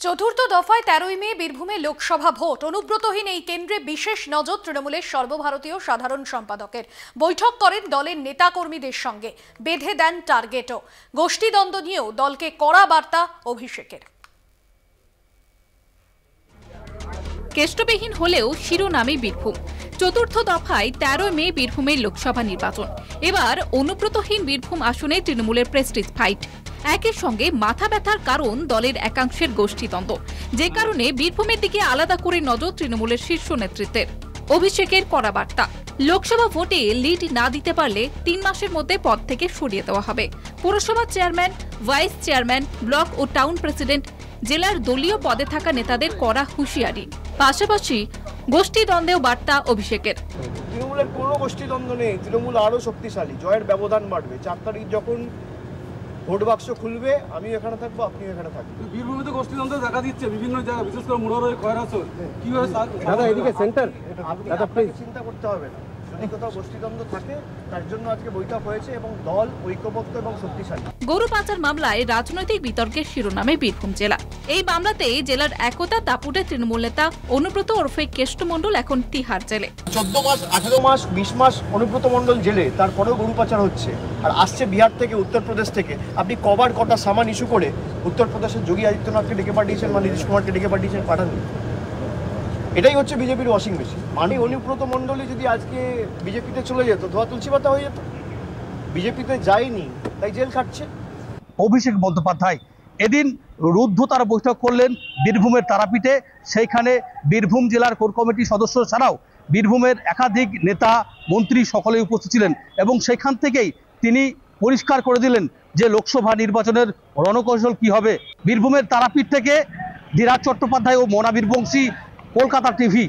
চতুর্থ দফায় 13ই মে বীরভূমে লোকসভা ভোট। অনুব্রতহীন এই কেন্দ্রে বিশেষ নজর তৃণমূলের সর্বভারতীয় সাধারণ সম্পাদকের। বৈঠক করেন দলের নেতাকর্মীদের সঙ্গে, বেঁধে দেন টার্গেটও। গোষ্ঠীদ্বন্দ্ব নিয়েও দলকে কড়া বার্তা অভিষেকের। কেষ্টবিহীন হলেও শিরোনামে বীরভূম। চতুর্থ দফায় 13 মে বীরভূমের লোকসভা নির্বাচন। এবার অনুব্রতহীন বীরভূম আসনে তৃণমূলের প্রেস্টিজ ফাইট। একই সঙ্গে মাথা ব্যথার কারণ দলের একাংশের গোষ্ঠীদ্বন্দ্ব, যে কারণে বীরভূমের দিকে আলাদা করে নজর তৃণমূলের শীর্ষ নেতৃত্বের। অভিষেকের কড়া বার্তা, লোকসভা ভোটে লিড না দিতে পারলে 3 মাসের মধ্যে পদ থেকে সরিয়ে দেওয়া হবে। পুরসভা চেয়ারম্যান, ভাইস চেয়ারম্যান, ব্লক ও টাউন প্রেসিডেন্ট, জেলার দলীয় পদে থাকা নেতাদের কড়া হুঁশিয়ারি। পাশাপাশি গোষ্ঠীদ্বন্দ্বেও বার্তা অভিষেকের। তৃণমূলের কোনো গোষ্ঠীদ্বন্দ্ব নেই, তৃণমূল আরো শক্তিশালী, জয়ের ব্যবধান বাড়বে। 4 তারিখ যখন ভোট বাক্স খুলবে, আমি এখানে থাকবো, আপনি এখানে থাকবেন। বীরভূমে তো গোষ্ঠীদ্বন্দ্ব দেখা দিচ্ছে বিভিন্ন জায়গায়, বিশেষ করে মুড়ারই খয়রাসর। কিভাবে দাদা এদিকে সেন্টার, আপনাকে চিন্তা করতে হবে না। যদি কোথাও গোষ্ঠীদ্বন্দ্ব থাকে, তার জন্য আজকে বৈঠক হয়েছে এবং দল ঐক্যবদ্ধ এবং শক্তিশালী। গরু পাচার মামলায় রাজনৈতিক বিতর্কের শিরোনামে বীরভূম জেলা। এই মামলাতে জেলার একতা দাপুটে তৃণমূল নেতা অনুব্রত ওরফে কেষ্ট মণ্ডল এখন তিহার জেলে। 14 মাস, 18 মাস, 20 মাস অনুব্রত মণ্ডল জেলে, তারপরেও গরু পাচার হচ্ছে। আর আসছে বিহার থেকে, উত্তরপ্রদেশ থেকে। আপনি কটা সামান ইস্যু করে উত্তরপ্রদেশের যোগী আদিত্যনাথকে ডেকে পাঠিয়েছেন বা নীতিশ কুমারকে ডেকে পাঠিয়েছেন, পাঠাননি। এটাই হচ্ছে বিজেপির ওয়াশিং মেশিন। মানে অনুব্রত মণ্ডলী যদি আজকে বিজেপিতে চলে যেত, ধোয়া তুলসী পাতা হয়ে যেত। বিজেপিতে যায়নি, তাই জেল খাটছে। অভিষেক বন্দ্যোপাধ্যায় এদিন রুদ্ধতার বৈঠক করলেন বীরভূমের তারাপীঠে। সেইখানে বীরভূম জেলার কোর কমিটির সদস্য ছাড়াও বীরভূমের একাধিক নেতা, মন্ত্রী সকলেই উপস্থিত ছিলেন এবং সেখান থেকেই তিনি পরিষ্কার করে দিলেন যে লোকসভা নির্বাচনের রণকৌশল কি হবে। বীরভূমের তারাপীঠ থেকে ধীরাজ চট্টোপাধ্যায় ও মনা বীরবংশী, কলকাতা টিভি।